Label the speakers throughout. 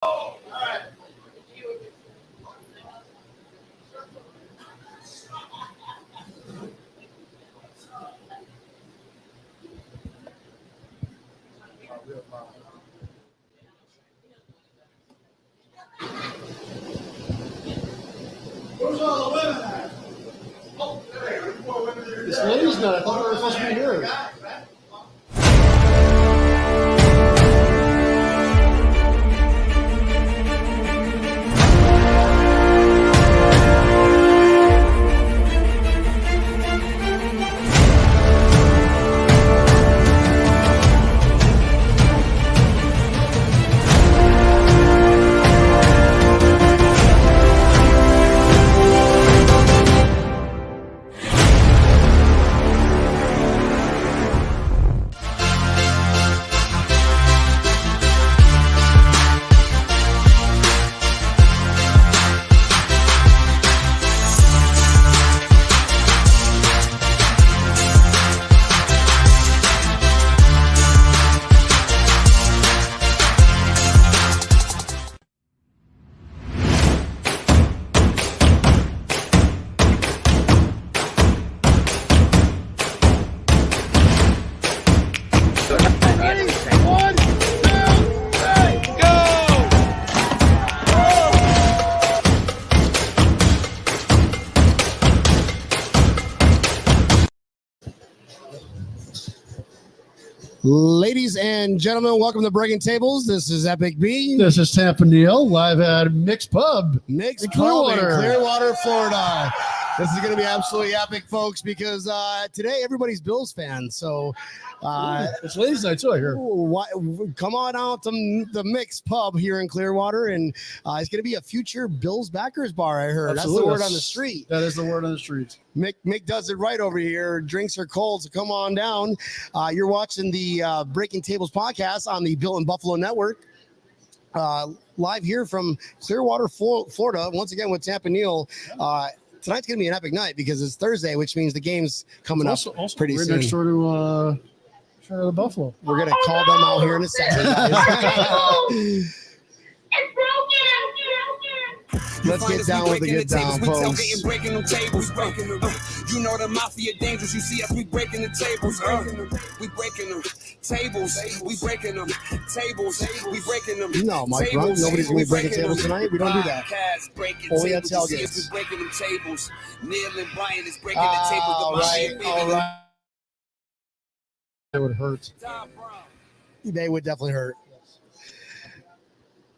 Speaker 1: Where's all the women at? Oh, there. More women than
Speaker 2: This lady's not. I thought we were supposed to be here.
Speaker 3: Ladies and gentlemen, welcome to Breaking Tables. This is Epic B.
Speaker 2: This is Tampa Neal, live at Mix Pub.
Speaker 3: Mix
Speaker 2: in
Speaker 3: Pub in
Speaker 2: Clearwater.
Speaker 3: Clearwater, Florida. This is going to be absolutely epic, folks, because today everybody's Bills fans. So
Speaker 2: It's ladies' night too, I hear.
Speaker 3: come on out to the Mix Pub here in Clearwater, and it's going to be a future Bills backers bar, I heard.
Speaker 2: Absolutely.
Speaker 3: That's the word on the street.
Speaker 2: That is the word on the street.
Speaker 3: Mick does it right over here. Drinks are cold, so come on down. You're watching the Breaking Tables podcast on the Bill and Buffalo Network. Live here from Clearwater, Florida, once again with Tampa Neal. Tonight's going to be an epic night because it's Thursday, which means the game's coming up pretty
Speaker 2: we're
Speaker 3: soon.
Speaker 2: next door to Buffalo.
Speaker 3: We're going to call them out here in a second, guys. Let's get down with the get down, folks.
Speaker 4: Breaking them tables. You know the mafia dangerous. You see us, we breaking the tables. We breaking them tables. We breaking them tables. We breaking them.
Speaker 3: No, Mike, bro. Nobody's going to be breaking tables tonight. We don't do that. Only at tailgates.
Speaker 4: We breaking them tables. Neil and Brian is breaking the tables.
Speaker 3: All right.
Speaker 2: It would hurt.
Speaker 3: They would definitely hurt.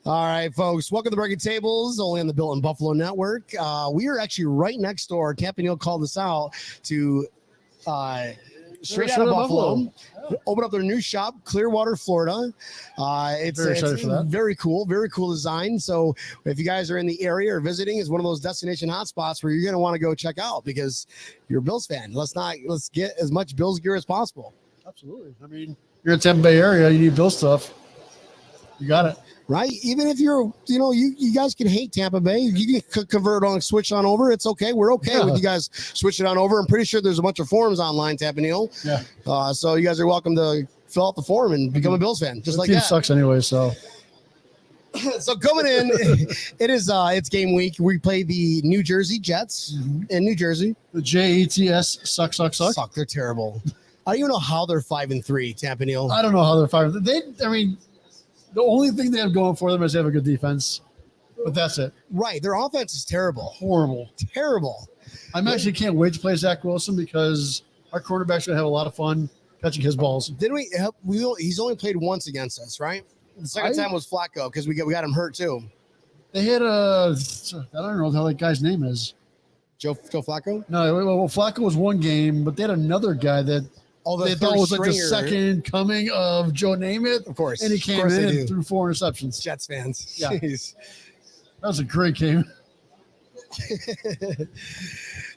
Speaker 3: All right, folks. Welcome to Breaking Tables, only on the Built in Buffalo Network. We are actually right next door. Tampa Neal called us out to straight out of Buffalo. Open up their new shop, Clearwater, Florida. It's very cool design. So if you guys are in the area or visiting, it's one of those destination hotspots where you're going to want to go check out because you're a Bills fan. Let's get as much Bills gear as possible.
Speaker 2: Absolutely. I mean, you're in the Tampa Bay area, you need Bills stuff. You got it.
Speaker 3: Right? Even if you guys can hate Tampa Bay, you can convert on, switch on over. It's okay. We're okay with you guys switching on over. I'm pretty sure there's a bunch of forums online, Tampa Neal.
Speaker 2: Yeah.
Speaker 3: So you guys are welcome to fill out the form and become a Bills fan, just like
Speaker 2: team
Speaker 3: that.
Speaker 2: Sucks anyway, so.
Speaker 3: So coming in, it's game week. We play the New Jersey Jets in New Jersey.
Speaker 2: The Jets suck.
Speaker 3: They're terrible. I don't even know how they're 5-3, Tampa Neal.
Speaker 2: I don't know how they're 5. The only thing they have going for them is they have a good defense, but that's it.
Speaker 3: Right. Their offense is terrible.
Speaker 2: Horrible.
Speaker 3: Terrible.
Speaker 2: I actually can't wait to play Zach Wilson because our quarterback's going to have a lot of fun catching his balls.
Speaker 3: Didn't we? He's only played once against us, right? The second time was Flacco because we got him hurt too.
Speaker 2: They had I don't know how that guy's name is.
Speaker 3: Joe Flacco?
Speaker 2: No, well, Flacco was one game, but they had another guy that they thought was like the second coming of Joe Namath.
Speaker 3: Of course.
Speaker 2: And he came in and threw 4 interceptions.
Speaker 3: Jets fans.
Speaker 2: Yeah.
Speaker 3: Jeez.
Speaker 2: That was a great game.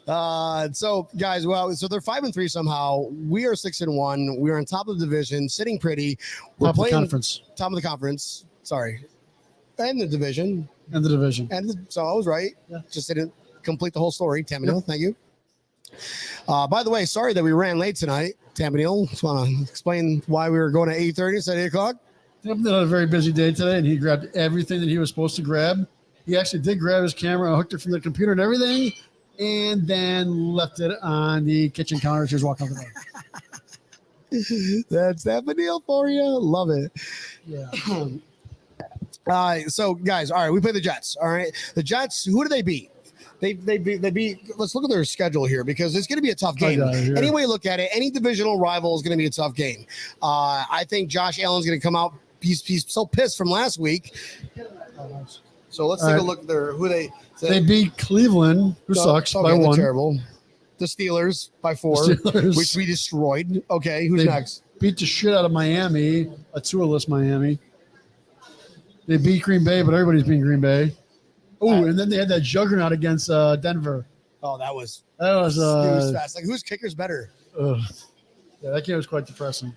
Speaker 3: So guys, so they're 5-3 somehow. We are 6-1. We're on top of the division, sitting pretty. We're
Speaker 2: top
Speaker 3: playing
Speaker 2: of the conference.
Speaker 3: Sorry. And the division. So I was right.
Speaker 2: Yeah.
Speaker 3: Just didn't complete the whole story. Tampa Neal, thank you. By the way, sorry that we ran late tonight. Tampa Neal, just want to explain why we were going at 8:30 instead of 8 o'clock.
Speaker 2: Hampton had a very busy day today, and he grabbed everything that he was supposed to grab. He actually did grab his camera and hooked it from the computer and everything, and then left it on the kitchen counter as he was walking out the door.
Speaker 3: That's that deal for you. Love it.
Speaker 2: Yeah.
Speaker 3: So, guys, all right, we play the Jets. All right, the Jets. Who do they beat? They beat. Let's look at their schedule here because it's going to be a tough game. Any way you look at it, any divisional rival is going to be a tough game. I think Josh Allen's going to come out. He's so pissed from last week. So let's take a look at who they.
Speaker 2: They beat Cleveland, who sucks, by 1.
Speaker 3: Terrible. The Steelers by 4, which we destroyed. Okay, who's next?
Speaker 2: Beat the shit out of Miami, a Tua-less Miami. They beat Green Bay, but everybody's beating Green Bay. Oh, and then they had that juggernaut against Denver.
Speaker 3: Oh, that was
Speaker 2: fast.
Speaker 3: Like, whose kicker's better?
Speaker 2: Yeah, that game was quite depressing.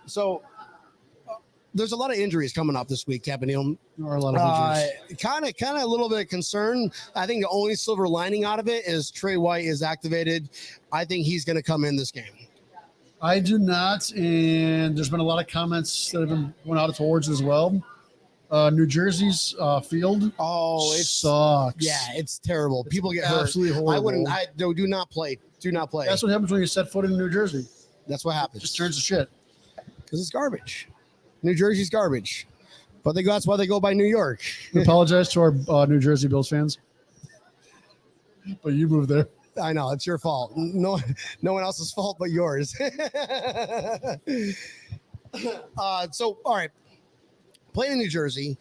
Speaker 3: So, there's a lot of injuries coming up this week, Campanile.
Speaker 2: There are a lot of injuries.
Speaker 3: Kind of a little bit of concern. I think the only silver lining out of it is Trey White is activated. I think he's going to come in this game.
Speaker 2: I do not, and there's been a lot of comments that have been going out towards as well. New Jersey's field.
Speaker 3: It
Speaker 2: sucks.
Speaker 3: Yeah, it's terrible. People get hurt.
Speaker 2: Absolutely horrible.
Speaker 3: I do not play. Do not play.
Speaker 2: That's what happens when you set foot in New Jersey.
Speaker 3: That's what happens.
Speaker 2: It just turns to shit.
Speaker 3: Because it's garbage. New Jersey's garbage. But that's why they go by New York.
Speaker 2: We apologize to our New Jersey Bills fans. But you moved there.
Speaker 3: I know, it's your fault. No one else's fault but yours. So, all right. Playing in New Jersey,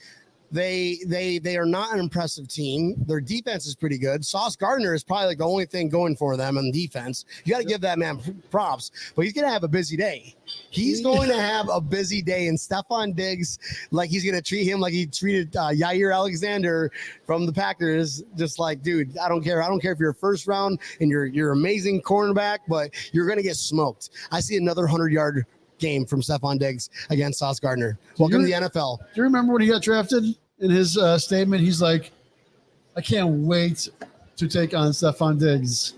Speaker 3: they are not an impressive team. Their defense is pretty good. Sauce Gardner is probably like the only thing going for them on defense. You got to give that man props, but he's going to have a busy day. He's going to have a busy day, and Stephon Diggs, like he's going to treat him like he treated Yair Alexander from the Packers. Just like, dude, I don't care. I don't care if you're first round and you're amazing cornerback, but you're going to get smoked. I see another 100-yard game from Stephon Diggs against Sauce Gardner. Welcome to the NFL.
Speaker 2: Do you remember when he got drafted? In his statement, he's like, I can't wait to take on Stephon Diggs.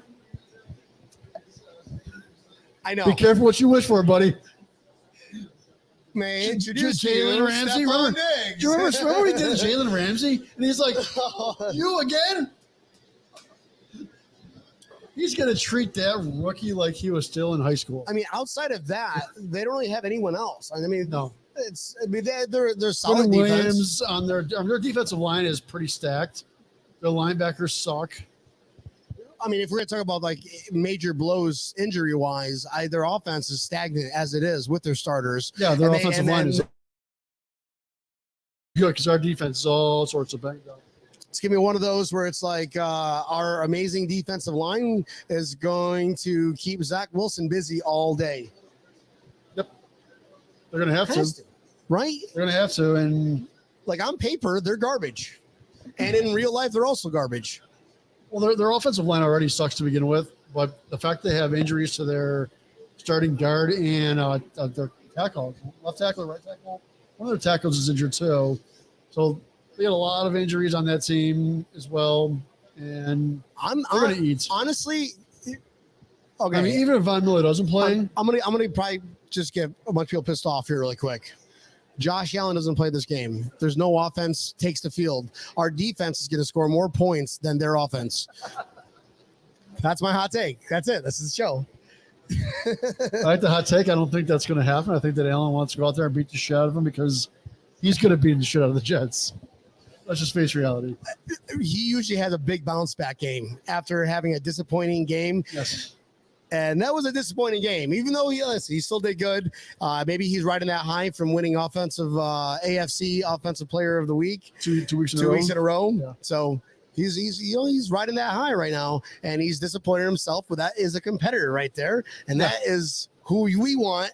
Speaker 3: I know.
Speaker 2: Be careful what you wish for, buddy.
Speaker 3: Man,
Speaker 2: Jalen Ramsey. Remember when he did Jalen Ramsey? And he's like, you again? He's going to treat that rookie like he was still in high school.
Speaker 3: I mean, outside of that, they don't really have anyone else. I mean,
Speaker 2: no.
Speaker 3: They're solid defense.
Speaker 2: Williams on their defensive line is pretty stacked. Their linebackers suck.
Speaker 3: I mean, if we're going to talk about like major blows injury wise, their offense is stagnant as it is with their starters.
Speaker 2: Yeah, their offensive line is good because our defense is all sorts of banged up.
Speaker 3: It's going to be one of those where it's like our amazing defensive line is going to keep Zach Wilson busy all day.
Speaker 2: Yep. They're going to have to.
Speaker 3: Right?
Speaker 2: They're going to have to. And
Speaker 3: like on paper, they're garbage. And in real life, they're also garbage.
Speaker 2: Well, their offensive line already sucks to begin with. But the fact they have injuries to their starting guard and their tackle, left tackle, right tackle, one of their tackles is injured too. So they got a lot of injuries on that team as well. And they're going to eat.
Speaker 3: Honestly, okay.
Speaker 2: I mean, even if Von Miller doesn't play.
Speaker 3: I'm gonna probably just get a bunch of people pissed off here really quick. Josh Allen doesn't play this game. There's no offense takes the field. Our defense is going to score more points than their offense. That's my hot take. That's it. This is the show.
Speaker 2: I like the hot take. I don't think that's going to happen. I think that Allen wants to go out there and beat the shit out of him because he's going to beat the shit out of the Jets. Let's just face reality.
Speaker 3: He usually has a big bounce back game after having a disappointing game.
Speaker 2: Yes.
Speaker 3: And that was a disappointing game, even though he still did good. Maybe he's riding that high from winning AFC Offensive Player of the Week
Speaker 2: 2 weeks in
Speaker 3: a row.
Speaker 2: Yeah.
Speaker 3: So he's riding that high right now, and he's disappointed himself. But that is a competitor right there, and that is who we want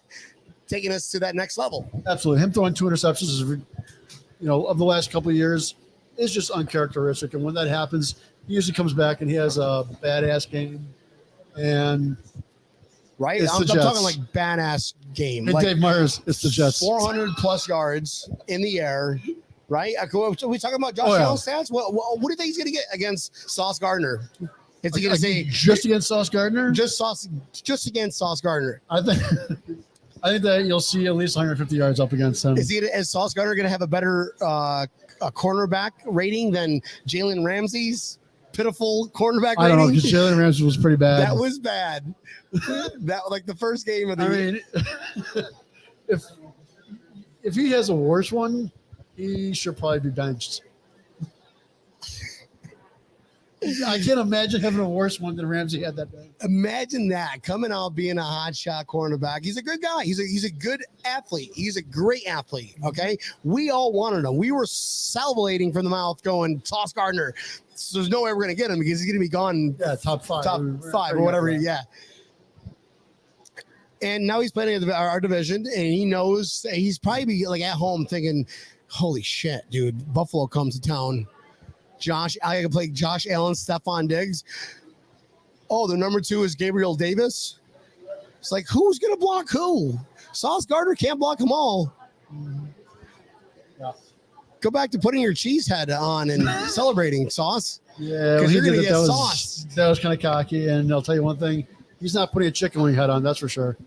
Speaker 3: taking us to that next level.
Speaker 2: Absolutely, him throwing 2 interceptions is, of the last couple of years, is just uncharacteristic. And when that happens, he usually comes back and he has a badass game. And
Speaker 3: right, I'm talking like badass game.
Speaker 2: Hey,
Speaker 3: like
Speaker 2: Dave Myers, it's the Jets.
Speaker 3: 400 plus yards in the air, right? So we talking about Josh Allen stats? What do you think he's going to get against Sauce Gardner? Is he going to say
Speaker 2: just against Sauce Gardner?
Speaker 3: Just against Sauce Gardner.
Speaker 2: I I think that you'll see at least 150 yards up against him.
Speaker 3: Is Sauce Gardner going to have a better a cornerback rating than Jalen Ramsey's pitiful cornerback rating?
Speaker 2: I don't know, because Jalen Ramsey was pretty bad.
Speaker 3: That was bad. That like the first game of the
Speaker 2: year. If he has a worse one, he should probably be benched. I can't imagine having a worse one than Ramsey had that day.
Speaker 3: Imagine that coming out being a hot shot cornerback. He's a good guy. He's a good athlete. He's a great athlete. Okay, we all wanted him. We were salivating from the mouth, going Sauce Gardner. So there's no way we're gonna get him because he's gonna be gone.
Speaker 2: Yeah, top five
Speaker 3: or whatever. Yeah. And now he's playing in our division, and he knows he's probably like at home thinking, "Holy shit, dude! Buffalo comes to town." I can play Josh Allen, Stephon Diggs. Oh, the number 2 is Gabriel Davis. It's like, who's going to block who? Sauce Gardner can't block them all.
Speaker 2: Yeah.
Speaker 3: Go back to putting your cheese head on and celebrating, Sauce.
Speaker 2: Yeah,
Speaker 3: because you're going to get
Speaker 2: sauce. That was kind of cocky, and I'll tell you one thing. He's not putting a chicken wing head on, that's for sure.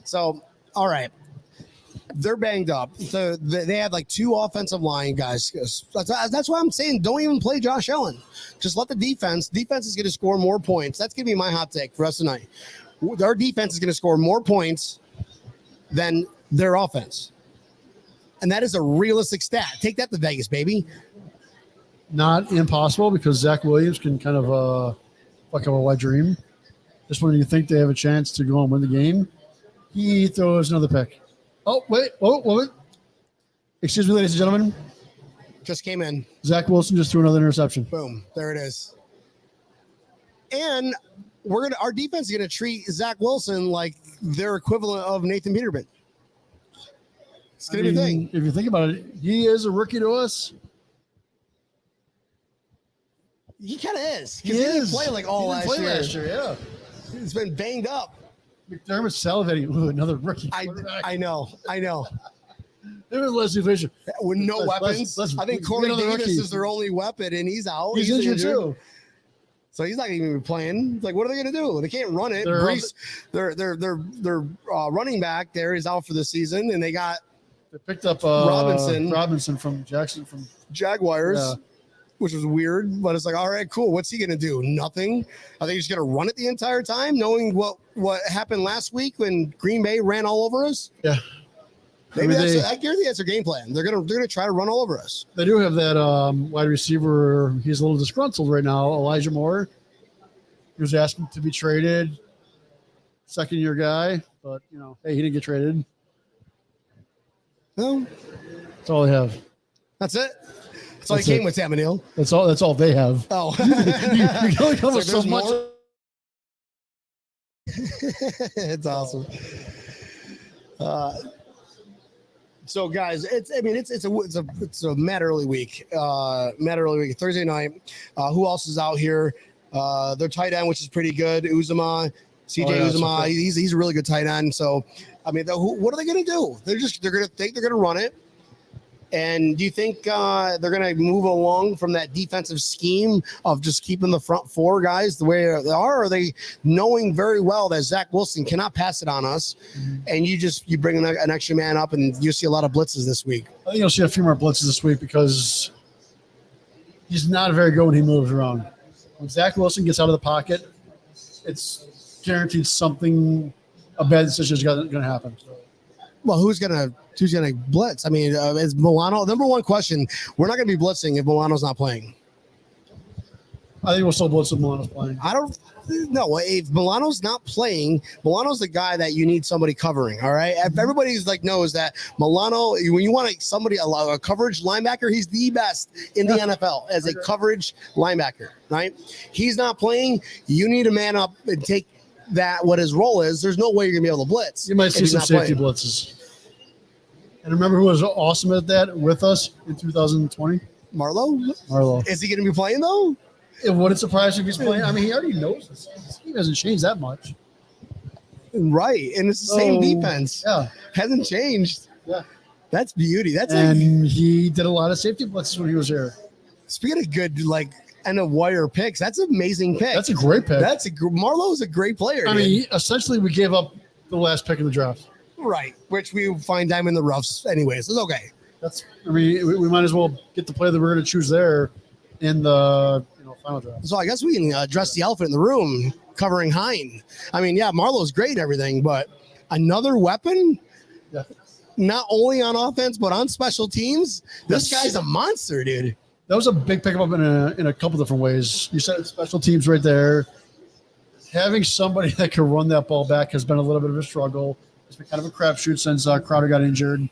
Speaker 3: So, all right. They're banged up. So they have like 2 offensive line guys. That's why I'm saying don't even play Josh Allen. Just let the defense. Defense is going to score more points. That's going to be my hot take for us tonight. Our defense is going to score more points than their offense. And that is a realistic stat. Take that to Vegas, baby.
Speaker 2: Not impossible because Zach Williams can kind of fuck up a wet dream. Just when you think they have a chance to go and win the game, he throws another pick. Oh, wait. Wait. Excuse me, ladies and gentlemen.
Speaker 3: Just came in.
Speaker 2: Zach Wilson just threw another interception.
Speaker 3: Boom. There it is. And our defense is gonna treat Zach Wilson like their equivalent of Nathan Peterman. It's gonna be a thing.
Speaker 2: If you think about it, he is a rookie to us.
Speaker 3: He kind of is.
Speaker 2: He didn't
Speaker 3: play like all last year.
Speaker 2: Yeah.
Speaker 3: He's been banged up.
Speaker 2: McDermott's salivating. Ooh, another rookie.
Speaker 3: I know.
Speaker 2: There was Leslie Fisher.
Speaker 3: With no weapons. I think Corey Davis is their only weapon, and he's out.
Speaker 2: He's injured too.
Speaker 3: So he's not even playing. Like, what are they going to do? They can't run it. Their running back there is out for the season, and they
Speaker 2: picked up Robinson from
Speaker 3: Jaguars.
Speaker 2: Yeah.
Speaker 3: Which was weird, but it's like, all right, cool. What's he going to do? Nothing. Are they just going to run it the entire time, knowing what happened last week when Green Bay ran all over us?
Speaker 2: Yeah.
Speaker 3: Maybe I guarantee that's their game plan. They're gonna try to run all over us.
Speaker 2: They do have that wide receiver. He's a little disgruntled right now. Elijah Moore. He was asking to be traded. Second-year guy, but hey, he didn't get traded.
Speaker 3: No,
Speaker 2: that's all they have.
Speaker 3: That's it. That's all he came with, Tamanil.
Speaker 2: That's all they have.
Speaker 3: Oh,
Speaker 2: you can only come with so much.
Speaker 3: It's awesome. So guys, it's a Matt Early week. Thursday night. Who else is out here? Their tight end, which is pretty good. Uzama, Uzama. He's a really good tight end. So, I mean, what are they going to do? They're going to think they're going to run it. And do you think they're going to move along from that defensive scheme of just keeping the front 4 guys the way they are? Or are they knowing very well that Zach Wilson cannot pass it on us, and you bring an extra man up and you see a lot of blitzes this week?
Speaker 2: I think you'll see a few more blitzes this week because he's not very good when he moves around. When Zach Wilson gets out of the pocket, it's guaranteed a bad decision is going to happen.
Speaker 3: Well, who's gonna blitz? I mean, is Milano number one question? We're not gonna be blitzing if Milano's not playing.
Speaker 2: I think we'll still blitz if Milano's playing.
Speaker 3: I don't know if Milano's not playing. Milano's the guy that you need somebody covering. All right, everybody's knows that Milano. When you want a coverage linebacker, he's the best in the NFL as a coverage linebacker. Right? He's not playing. You need to man up and take what his role is. There's no way you're gonna be able to blitz.
Speaker 2: You might see some safety blitzes. And remember who was awesome at that with us in 2020?
Speaker 3: Marlowe. Is he going to be playing though?
Speaker 2: It wouldn't surprise me if he's playing. I mean, he already knows this. His team hasn't changed that much.
Speaker 3: Right. And it's the same defense.
Speaker 2: Yeah.
Speaker 3: Hasn't changed.
Speaker 2: Yeah.
Speaker 3: That's beauty.
Speaker 2: He did a lot of safety blitzes when he was here.
Speaker 3: Speaking of good, end of wire picks, that's an amazing pick.
Speaker 2: That's a great pick.
Speaker 3: Marlowe's a great player.
Speaker 2: I mean, essentially we gave up the last pick in the draft.
Speaker 3: Right, which we find them in the roughs anyways. It's okay.
Speaker 2: We might as well get the player that we're going to choose there in the final draft.
Speaker 3: So I guess we can address the elephant in the room covering Hine. I mean, yeah, Marlowe's great and everything, but another weapon,
Speaker 2: Yeah.
Speaker 3: not only on offense, but on special teams. This
Speaker 2: Yes.
Speaker 3: guy's a monster, dude.
Speaker 2: That was a big pickup in a couple different ways. You said special teams right there. Having somebody that can run that ball back has been a little bit of a struggle. It's been kind of a crapshoot since Crowder got injured.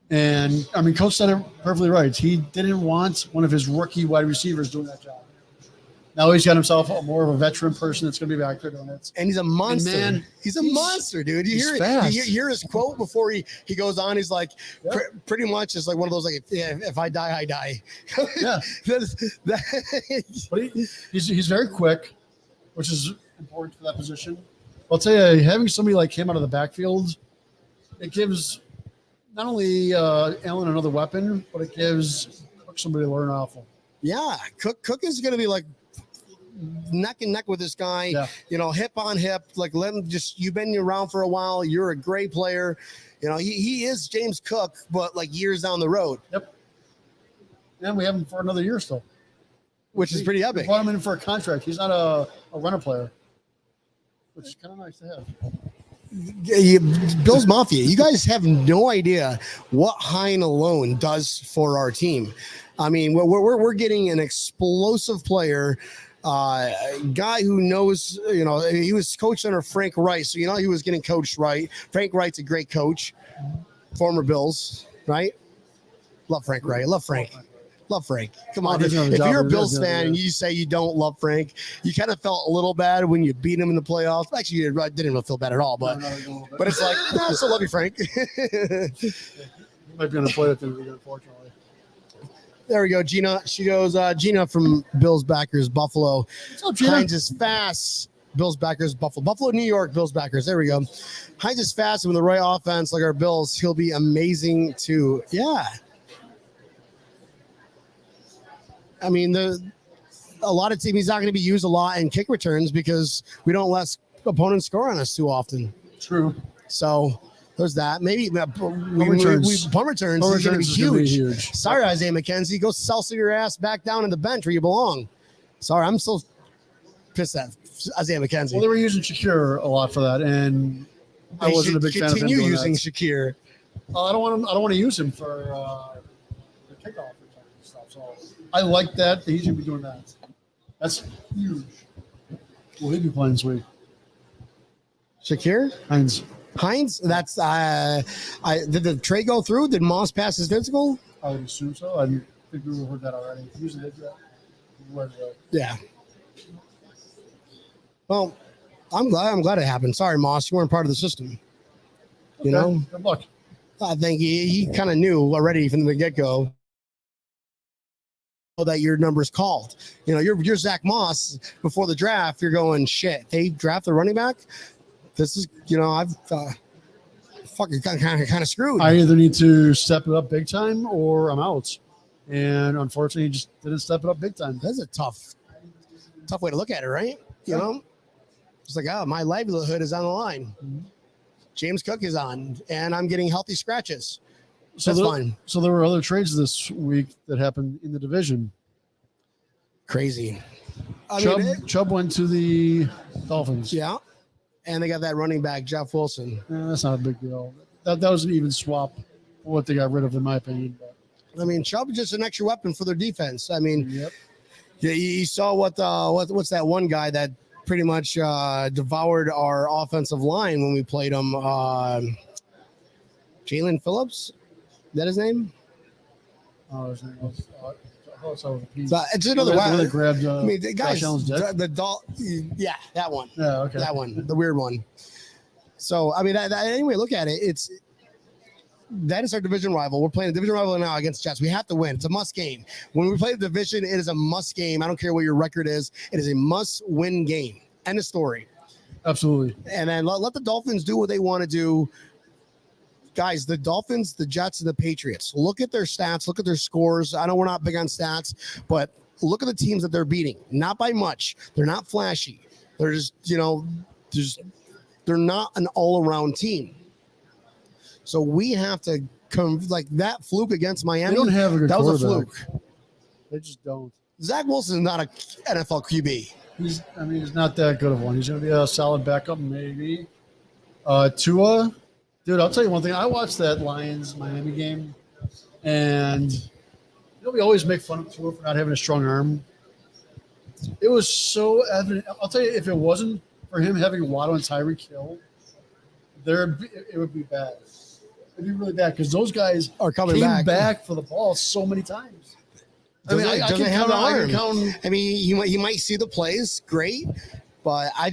Speaker 2: And, I mean, Coach said it perfectly right. He didn't want one of his rookie wide receivers doing that job. Now he's got himself more of a veteran person that's going to be back there doing it.
Speaker 3: And he's a monster.
Speaker 2: And man,
Speaker 3: he's a monster, dude. You hear
Speaker 2: fast.
Speaker 3: You hear his quote before he goes on. He's like, pretty much it's like one of those, like, if I die, I die.
Speaker 2: Yeah. But he's very quick, which is important for that position. I'll tell you, having somebody like him out of the backfield, it gives not only Allen another weapon, but it gives Cook somebody to learn off of.
Speaker 3: Yeah, Cook is going to be like neck and neck with this guy, hip on hip. Like, let him you've been around for a while. You're a great player. He is James Cook, but like years down the road.
Speaker 2: Yep. And we have him for another year still,
Speaker 3: which is pretty epic.
Speaker 2: We brought him in for a contract. He's not a runner player, which is kind of nice to have.
Speaker 3: Bills Mafia, you guys have no idea what Hine alone does for our team. I mean, we're getting an explosive player, a guy who knows, he was coached under Frank Reich, so he was getting coached right. Frank Reich's a great coach, former Bills, right? Love Frank Reich. Love Frank. Come on. If you're a Bills fan and you say you don't love Frank, you kind of felt a little bad when you beat him in the playoffs. Actually, you didn't really feel bad at all, but it's like, no, I still love you, Frank.
Speaker 2: He might be on the play at the end of the year, unfortunately.
Speaker 3: There we go, Gina. She goes, Gina from Bills Backers, Buffalo.
Speaker 2: What's up, Gina?
Speaker 3: Hines is fast. Bills Backers, Buffalo, New York, Bills Backers. There we go. Hines is fast, and with the right offense like our Bills, he'll be amazing too. Yeah. I mean, a lot of teams, he's not going to be used a lot in kick returns because we don't let opponents score on us too often.
Speaker 2: True.
Speaker 3: So there's that. Maybe punt
Speaker 2: returns
Speaker 3: is going to be huge. Sorry, Isaiah McKenzie. Go salsa your ass back down in the bench where you belong. Sorry, I'm still pissed at Isaiah McKenzie.
Speaker 2: Well, they were using Shakir a lot for that, and I wasn't a big fan of him.
Speaker 3: Continue using Shakir.
Speaker 2: I don't want to use him for the kickoff and stuff. So I like that he should be doing that. That's huge. Will he be playing this week?
Speaker 3: Shakir? Hines? That's did the trade go through? Did Moss pass his physical?
Speaker 2: I would assume so. I think we heard that already. Usually they do that.
Speaker 3: Yeah. Well, I'm glad it happened. Sorry, Moss, you weren't part of the system.
Speaker 2: Okay. Good luck.
Speaker 3: I think he kind of knew already from the get-go that your number's called. You're Zach Moss before the draft. You're going, shit, they draft the running back? This is, I've fucking kind of screwed.
Speaker 2: I either need to step it up big time or I'm out. And unfortunately, he just didn't step it up big time.
Speaker 3: That's a tough way to look at it, right? It's like, my livelihood is on the line. Mm-hmm. James Cook is on, and I'm getting healthy scratches. So that's fine.
Speaker 2: So there were other trades this week that happened in the division.
Speaker 3: Crazy.
Speaker 2: Chubb went to the Dolphins.
Speaker 3: Yeah. And they got that running back, Jeff Wilson.
Speaker 2: That's not a big deal. That was an even swap for what they got rid of, in my opinion.
Speaker 3: But. I mean, Chubb is just an extra weapon for their defense. I mean,
Speaker 2: yep.
Speaker 3: Yeah, you saw what's that one guy that pretty much devoured our offensive line when we played him? Jalen Phillips? Is that his name?
Speaker 2: Oh, his name was.
Speaker 3: It's another one.
Speaker 2: The
Speaker 3: guys, yeah, that one.
Speaker 2: Yeah, okay.
Speaker 3: That one, the weird one. So, I mean, anyway, look at it. That is our division rival. We're playing a division rival now against Jets. We have to win. It's a must game. When we play the division, it is a must game. I don't care what your record is. It is a must-win game. End of story.
Speaker 2: Absolutely.
Speaker 3: And then let the Dolphins do what they want to do. Guys, the Dolphins, the Jets, and the Patriots. Look at their stats. Look at their scores. I know we're not big on stats, but look at the teams that they're beating. Not by much. They're not flashy. They're just, they're not an all-around team. So we have to come like that fluke against Miami.
Speaker 2: They don't have a good
Speaker 3: that was a
Speaker 2: quarterback.
Speaker 3: fluke.
Speaker 2: They just don't.
Speaker 3: Zach Wilson is not a NFL QB.
Speaker 2: He's not that good of one. He's going to be a solid backup, maybe. Tua, dude, I'll tell you one thing. I watched that Lions-Miami game, and we always make fun of Tua for not having a strong arm. It was so evident. I'll tell you, if it wasn't for him having Waddle and Tyreek Hill, it would be bad. It'd be really bad because those guys
Speaker 3: are coming
Speaker 2: came back for the ball so many times. I mean, I can
Speaker 3: have
Speaker 2: count.
Speaker 3: I mean, you might see the plays, great, but I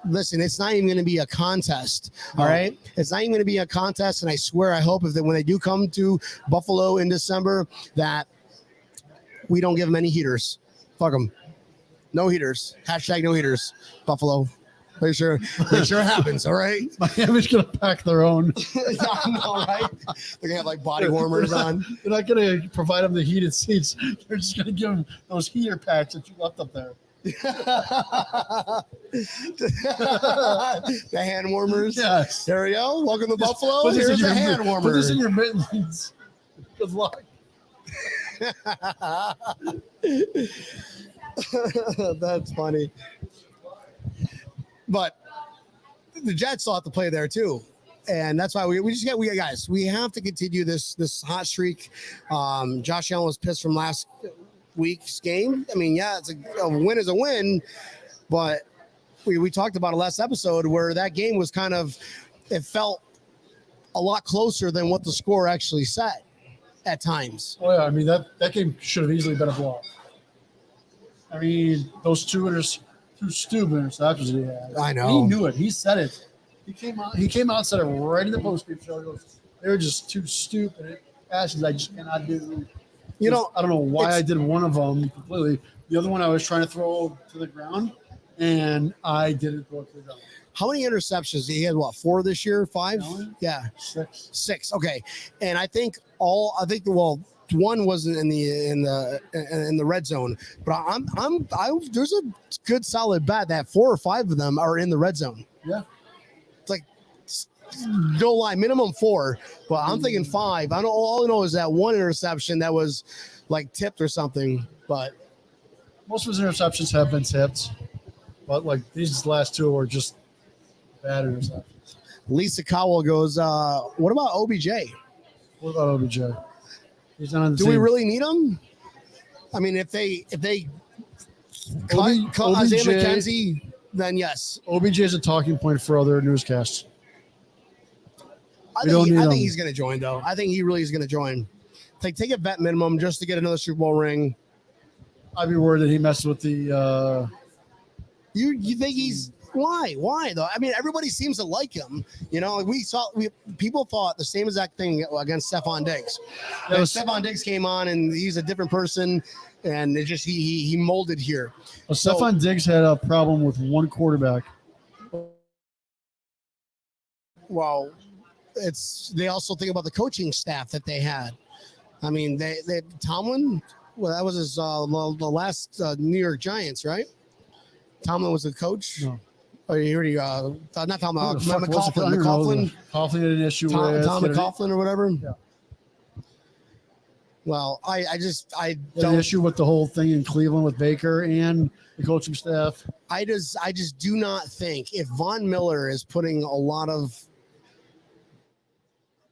Speaker 3: listen. It's not even going to be a contest. All right, it's not even going to be a contest. And I swear, I hope when they do come to Buffalo in December, that we don't give them any heaters. Fuck them. No heaters. Hashtag no heaters. Buffalo. Make sure it happens. All right.
Speaker 2: Miami's gonna pack their own.
Speaker 3: Yeah, I know, right? They're gonna have like body warmers on.
Speaker 2: They're not gonna provide them the heated seats. They're just gonna give them those heater packs that you left up there.
Speaker 3: The hand warmers.
Speaker 2: Yes.
Speaker 3: There we go. Welcome to Buffalo.
Speaker 2: Put this
Speaker 3: Here's
Speaker 2: in
Speaker 3: a hand warmer.
Speaker 2: Put this in your mittens. Good luck.
Speaker 3: That's funny. But the Jets still have to play there too. And that's why we have to continue this hot streak. Josh Allen was pissed from last week's game. I mean, yeah, it's a win is a win, but we talked about it last episode where that game was it felt a lot closer than what the score actually said at times.
Speaker 2: Oh yeah, I mean that game should have easily been a blowout. I mean, those two stupid interceptions he had.
Speaker 3: I know.
Speaker 2: He knew it. He said it. He came out and said it right in the post-game show. He goes, they were just too stupid passes. I just cannot do. I don't know why I did one of them completely. The other one I was trying to throw to the ground, and I didn't throw it to the ground.
Speaker 3: How many interceptions? He had 4 this year? 5?
Speaker 2: No.
Speaker 3: Yeah.
Speaker 2: 6.
Speaker 3: Okay. And I think one was in the red zone, but there's a good solid bet that 4 or 5 of them are in the red zone.
Speaker 2: Yeah.
Speaker 3: It's like, no lie, minimum 4, but I'm thinking 5. All I know is that one interception that was like tipped or something, but
Speaker 2: most of his interceptions have been tipped, but like these last 2 were just bad interceptions.
Speaker 3: Lisa Cowell goes, what about OBJ?
Speaker 2: What about OBJ? He's not on the
Speaker 3: Do
Speaker 2: team.
Speaker 3: we really need him? I mean, if they cut Isaiah McKenzie, then yes.
Speaker 2: OBJ is a talking point for other newscasts.
Speaker 3: I think he's going to join, though. I think he really is going to join. Take a vet minimum just to get another Super Bowl ring.
Speaker 2: I'd be worried that he messes with the.
Speaker 3: You think he's why though? I mean, everybody seems to like him. People thought the same exact thing against Stephon Diggs. Stephon Diggs came on and he's a different person, and it just he molded here.
Speaker 2: Well, Stephon Diggs had a problem with one quarterback.
Speaker 3: Well, they also think about the coaching staff that they had. I mean, they Tomlin. Well, that was his the last New York Giants, right? Tomlin was the coach.
Speaker 2: No.
Speaker 3: Oh, you already not Tomlin.
Speaker 2: McCoughlin had an issue with
Speaker 3: Tom McCoughlin or whatever.
Speaker 2: Yeah.
Speaker 3: Well, I
Speaker 2: don't issue with the whole thing in Cleveland with Baker and the coaching staff.
Speaker 3: I just do not think if Von Miller is putting a lot of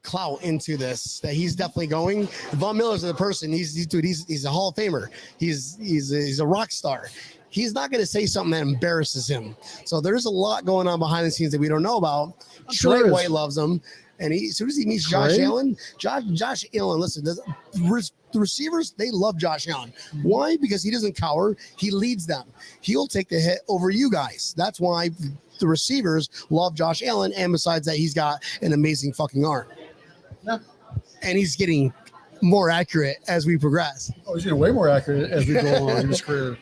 Speaker 3: clout into this that he's definitely going. Von Miller's the person. He's a Hall of Famer. He's a rock star. He's not going to say something that embarrasses him. So there's a lot going on behind the scenes that we don't know about. Trey White loves him. And as soon as he meets Josh Allen, Josh Allen, listen, the receivers, they love Josh Allen. Why? Because he doesn't cower. He leads them. He'll take the hit over you guys. That's why the receivers love Josh Allen. And besides that, he's got an amazing fucking arm.
Speaker 2: Yeah.
Speaker 3: And he's getting more accurate as we progress.
Speaker 2: Oh, he's getting way more accurate as we go along in his career.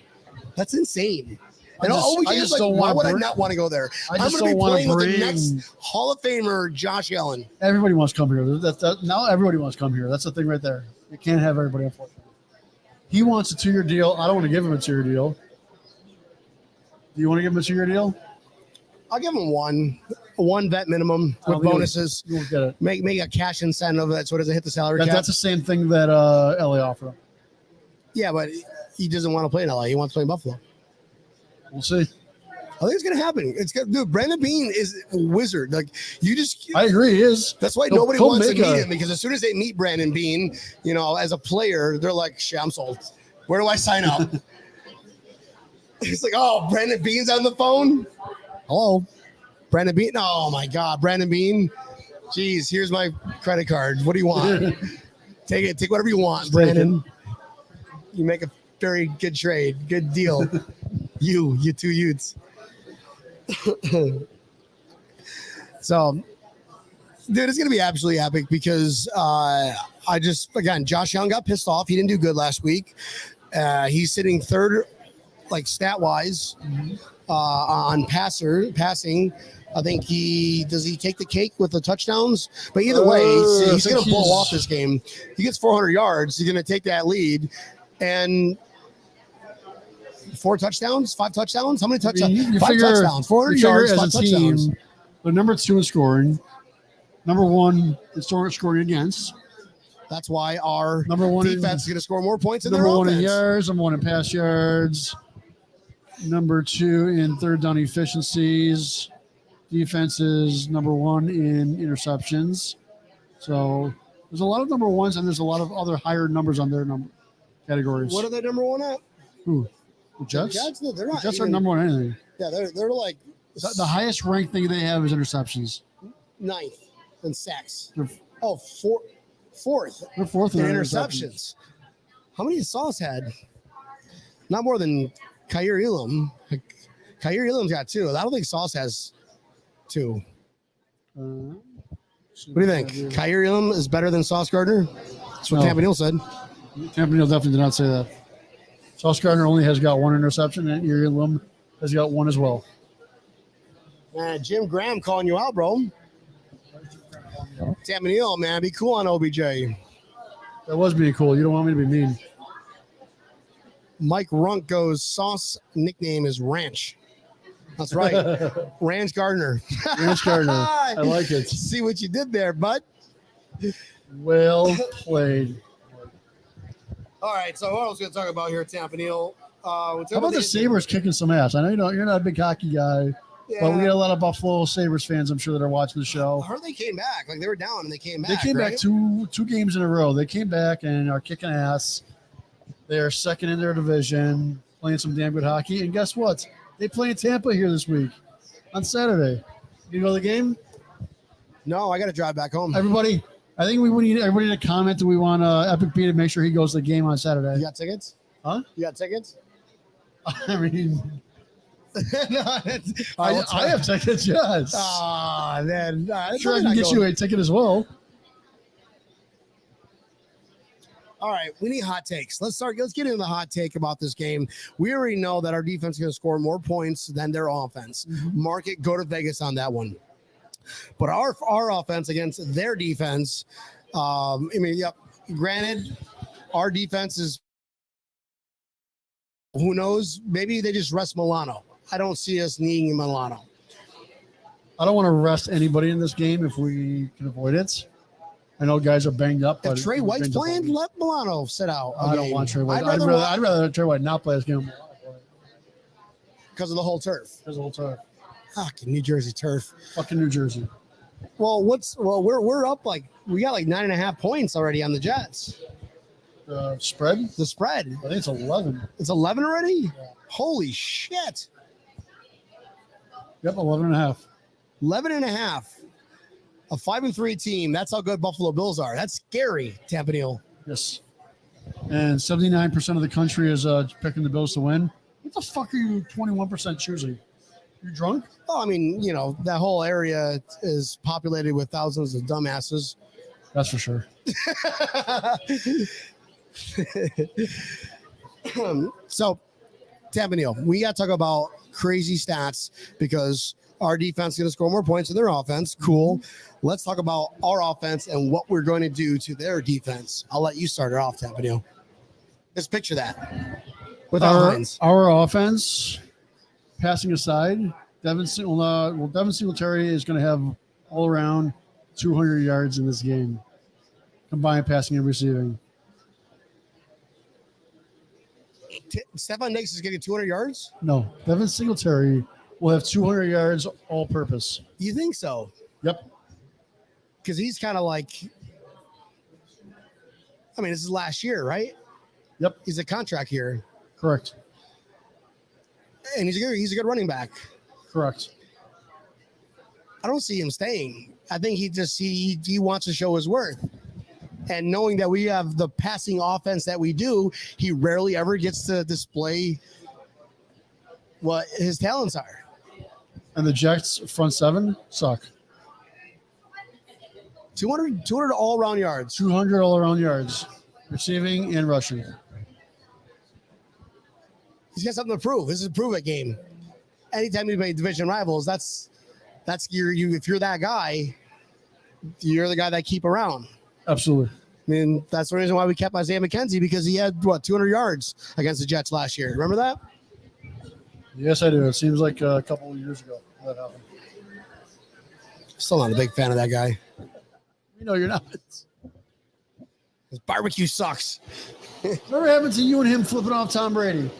Speaker 3: That's insane.
Speaker 2: I just don't
Speaker 3: why
Speaker 2: want
Speaker 3: would I not want to go there? I'm going to be playing with the next Hall of Famer, Josh Allen.
Speaker 2: Everybody wants to come here. Now everybody wants to come here. That's the thing right there. You can't have everybody, unfortunately. He wants a 2-year deal. I don't want to give him a 2-year deal. Do you want to give him a 2-year deal?
Speaker 3: I'll give them one vet minimum
Speaker 2: I don't
Speaker 3: with
Speaker 2: think
Speaker 3: bonuses.
Speaker 2: You'll get it.
Speaker 3: Make a cash incentive. That's what does it hit the salary cap?
Speaker 2: That's the same thing that LA offered him.
Speaker 3: Yeah, but he doesn't want to play in LA. He wants to play in Buffalo.
Speaker 2: We'll see.
Speaker 3: I think it's gonna happen. It's gonna, dude. Brandon Bean is a wizard. Like you just.
Speaker 2: I agree. He is.
Speaker 3: That's why
Speaker 2: He'll-
Speaker 3: nobody
Speaker 2: he'll
Speaker 3: wants to
Speaker 2: make
Speaker 3: meet
Speaker 2: a-
Speaker 3: him because as soon as they meet Brandon Bean, you know, as a player, they're like, "Shit, I'm sold. Where do I sign up?" It's like, "Oh, Brandon Bean's on the phone. Hello, Brandon Bean. Oh my God, Brandon Bean. Jeez, here's my credit card. What do you want? Take it. Take whatever you want,
Speaker 2: Just take
Speaker 3: Brandon. You make a very good trade. Good deal. you two Utes." So, dude, it's gonna be absolutely epic because Josh Young got pissed off. He didn't do good last week. He's sitting third, like stat wise, on passing. I think he take the cake with the touchdowns, but either way, he's
Speaker 2: I
Speaker 3: gonna
Speaker 2: think
Speaker 3: blow off this game. He gets 400 yards. He's gonna take that lead, and 4 touchdowns, 5 touchdowns. How many touchdowns?
Speaker 2: You
Speaker 3: 5
Speaker 2: figure,
Speaker 3: touchdowns, 400
Speaker 2: you figure
Speaker 3: yards, 5
Speaker 2: as a team,
Speaker 3: touchdowns.
Speaker 2: they're number 2 in scoring, number 1 in scoring against,
Speaker 3: That's why our
Speaker 2: number 1
Speaker 3: defense is going to score more points in their
Speaker 2: number 1 in
Speaker 3: offense.
Speaker 2: yards, number 1 in pass yards, number 2 in third down efficiencies. Defense is number 1 in interceptions. So there's a lot of number 1s and there's a lot of other higher numbers on their number categories.
Speaker 3: What are they number 1 at?
Speaker 2: Who? The Jets?
Speaker 3: Jets? No, they're
Speaker 2: The
Speaker 3: not.
Speaker 2: Jets are
Speaker 3: even-
Speaker 2: number 1 in anything.
Speaker 3: Yeah, they're like
Speaker 2: The highest ranked thing they have is interceptions.
Speaker 3: 9th in sacks.
Speaker 2: They're,
Speaker 3: Oh, fourth
Speaker 2: they're 4th
Speaker 3: in
Speaker 2: in
Speaker 3: interceptions. How many has Sauce had? Not more than Kyer Elam. Kyer Elam's got 2. I don't think Sauce has 2. What do you think? Kyer Elam is better than Sauce Gardner? That's what
Speaker 2: No.
Speaker 3: Tampa Neal said.
Speaker 2: Tampa Neal definitely did not say that. Sauce Gardner only has got 1 interception, and Erie Lim has got 1 as well.
Speaker 3: Jim Graham calling you out, bro. Tampa Neal, man, be cool on OBJ.
Speaker 2: That was being cool. You don't want me to be mean.
Speaker 3: Mike Runk goes, Sauce nickname is Ranch. That's right. Ranch Gardner.
Speaker 2: Ranch Gardner. I like it.
Speaker 3: See what you did there, bud.
Speaker 2: Well played.
Speaker 3: All right, so what else going to talk about here at Tampa Neal?
Speaker 2: How about the Sabres kicking some ass? I know you're not a big hockey guy, but we got a lot of Buffalo Sabres fans, I'm sure, that are watching the show.
Speaker 3: I heard they came back. Like, they were down and they came back.
Speaker 2: They came
Speaker 3: right?
Speaker 2: back two games in a row. They came back and are kicking ass. They are second in their division, playing some damn good hockey. And guess what? They play in Tampa here this week on Saturday. You go to the game?
Speaker 3: No, I got to drive back home.
Speaker 2: Everybody, I think we need everybody to comment that we want Epic B to make sure he goes to the game on Saturday.
Speaker 3: You got tickets?
Speaker 2: Huh?
Speaker 3: You got tickets?
Speaker 2: I mean,
Speaker 3: No,
Speaker 2: I have tickets, yes.
Speaker 3: Then
Speaker 2: Sure, I can get you a ticket as well.
Speaker 3: All right, we need hot takes. Let's get into the hot take about this game. We already know that our defense is going to score more points than their offense. Mark it, go to Vegas on that one. But our offense against their defense, granted, our defense is, who knows, maybe they just rest Milano. I don't see us needing Milano.
Speaker 2: I don't want to rest anybody in this game if we can avoid it. I know guys are banged up.
Speaker 3: If
Speaker 2: but
Speaker 3: Trey White's
Speaker 2: banged up
Speaker 3: playing,
Speaker 2: already.
Speaker 3: let Milano sit out.
Speaker 2: I don't want Trey White.
Speaker 3: I'd
Speaker 2: I'd rather Trey White not play this game
Speaker 3: because of the whole turf.
Speaker 2: because of the whole turf.
Speaker 3: Fucking New Jersey turf.
Speaker 2: Fucking New Jersey.
Speaker 3: Well, we're up we got 9.5 points already on the Jets.
Speaker 2: Spread?
Speaker 3: The spread.
Speaker 2: I think it's 11.
Speaker 3: It's 11 already?
Speaker 2: Yeah.
Speaker 3: Holy shit.
Speaker 2: Yep, 11 and a half.
Speaker 3: 11.5. A 5-3 team. That's how good Buffalo Bills are. That's scary, Tampa Neal.
Speaker 2: Yes. And 79% of the country is picking the Bills to win. What the fuck are you 21% choosing? You drunk?
Speaker 3: Oh, I mean, that whole area is populated with thousands of dumbasses.
Speaker 2: That's for sure.
Speaker 3: So, Tampa Neal, we got to talk about crazy stats because our defense is going to score more points than their offense. Cool. Let's talk about our offense and what we're going to do to their defense. I'll let you start it off, Tampa Neal. Just picture that. Without Hines.
Speaker 2: Our offense, passing aside, Devin Singletary is going to have all around 200 yards in this game, combined passing and receiving.
Speaker 3: Stephon Diggs is getting 200 yards?
Speaker 2: No, Devin Singletary will have 200 yards all purpose.
Speaker 3: You think so?
Speaker 2: Yep.
Speaker 3: Because he's kind of like, I mean, this is last year, right?
Speaker 2: Yep.
Speaker 3: He's a contract here.
Speaker 2: Correct.
Speaker 3: And he's a good running back.
Speaker 2: Correct.
Speaker 3: I don't see him staying. I think he wants to show his worth. And knowing that we have the passing offense that we do, he rarely ever gets to display what his talents are.
Speaker 2: And the Jets front seven suck.
Speaker 3: 200 all-around yards.
Speaker 2: 200 all-around yards, receiving and rushing.
Speaker 3: He's got something to prove. This is a prove-it game. Anytime you play division rivals, that's you. If you're that guy, you're the guy that keep around.
Speaker 2: Absolutely.
Speaker 3: I mean, that's the reason why we kept Isaiah McKenzie, because he had 200 yards against the Jets last year. Remember that?
Speaker 2: Yes, I do. It seems like a couple of years ago that happened.
Speaker 3: Still not a big fan of that guy.
Speaker 2: You know you're not.
Speaker 3: His barbecue sucks.
Speaker 2: Whatever happened to you and him flipping off Tom Brady?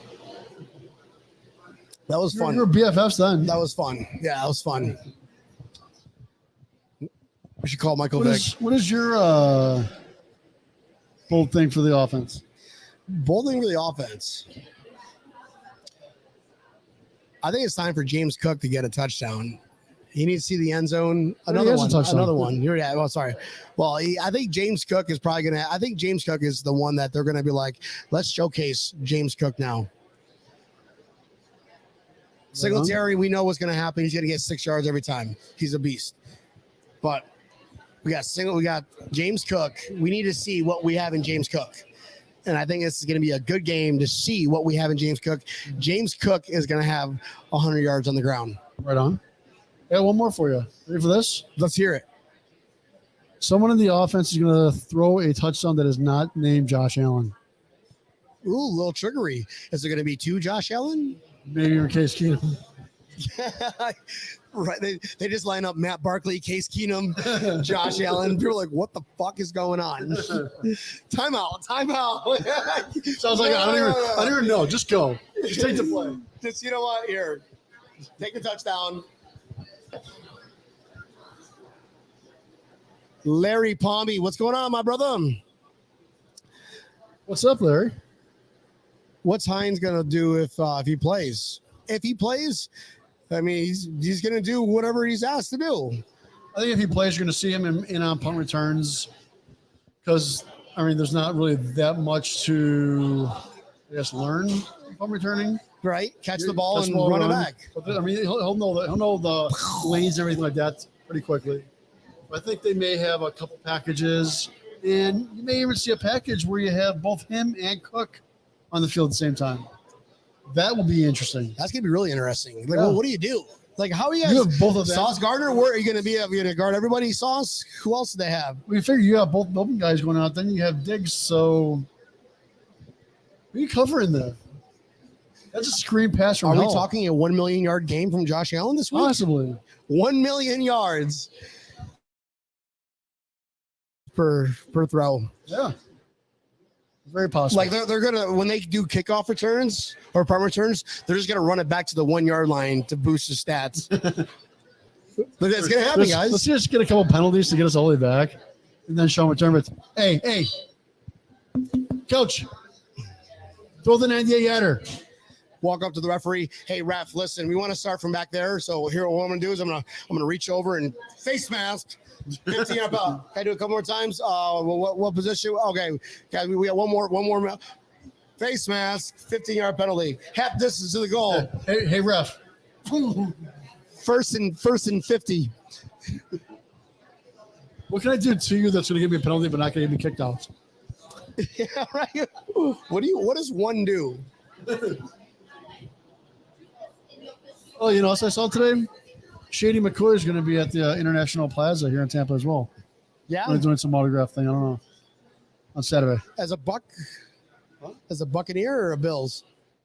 Speaker 3: That was fun.
Speaker 2: You were BFFs then.
Speaker 3: That was fun. Yeah, that was fun. We should call Michael Vick.
Speaker 2: What is your bold thing for the offense?
Speaker 3: Bold thing for the offense. I think it's time for James Cook to get a touchdown. He needs to see the end zone. Another one. Yeah. Well, sorry. Well, I think James Cook is probably gonna. I think James Cook is the one that they're gonna be like, let's showcase James Cook now. Singletary, we know what's gonna happen. He's gonna get 6 yards every time. He's a beast. But we got James Cook. We need to see what we have in James Cook. And I think this is going to be a good game to see what we have in James Cook. James Cook is going to have 100 yards on the ground.
Speaker 2: Right on. Yeah, one more for you. Ready for this?
Speaker 3: Let's hear it.
Speaker 2: Someone in the offense is going to throw a touchdown that is not named Josh Allen.
Speaker 3: Ooh, a little trickery. Is it going to be 2 Josh Allen?
Speaker 2: Maybe in Case Keenum.
Speaker 3: Right. They just line up Matt Barkley, Case Keenum, Josh Allen. People are like, what the fuck is going on? Timeout.
Speaker 2: Sounds like I don't even know. Just go. Just take the play.
Speaker 3: Just, you know what? Here. Take the touchdown. Larry Palmy, what's going on, my brother?
Speaker 2: What's up, Larry?
Speaker 3: What's Hines gonna do if he plays? If he plays, I mean, he's gonna do whatever he's asked to do.
Speaker 2: I think if he plays, you're gonna see him in on punt returns, because I mean, there's not really that much to, I guess, learn in punt returning.
Speaker 3: Right, catch the ball and run it back.
Speaker 2: But, I mean, he'll know the lanes and everything like that pretty quickly. But I think they may have a couple packages, and you may even see a package where you have both him and Cook on the field at the same time. That will be interesting.
Speaker 3: That's gonna be really interesting. Like, well, what do you do? Like, how are you guys?
Speaker 2: You have both of them.
Speaker 3: Sauce Gardner, where are you gonna be? Are you gonna guard everybody? Sauce? Who else do they have?
Speaker 2: We figure you have both open guys going out. Then you have Diggs. So, who are you covering there? That's a screen pass from
Speaker 3: Are
Speaker 2: hell.
Speaker 3: we talking a 1 million yard game from Josh Allen this week?
Speaker 2: Possibly
Speaker 3: 1 million yards per throw.
Speaker 2: Yeah. Very possible.
Speaker 3: Like they're gonna, when they do kickoff returns or punt returns, they're just gonna run it back to the 1 yard line to boost the stats. But it's gonna happen, guys.
Speaker 2: Let's just get a couple penalties to get us all the way back, and then show them return. But hey, coach, throw the 98-yarder.
Speaker 3: Walk up to the referee. Hey, ref, listen, we want to start from back there. So here, what I'm gonna do is I'm gonna reach over and face mask. 15 up. Can I do it a couple more times? What position? Okay, guys, we got one more. Face mask. 15-yard penalty. Half distance to the goal.
Speaker 2: Hey, ref.
Speaker 3: First and 50.
Speaker 2: What can I do to you that's going to give me a penalty but not going to get me kicked out?
Speaker 3: Yeah, right. What does one do?
Speaker 2: Oh, you know, as I saw today, Shady McCoy is going to be at the International Plaza here in Tampa as well.
Speaker 3: Yeah,
Speaker 2: they're doing some autograph thing. I don't know, on Saturday.
Speaker 3: As a Buccaneer or a Bills?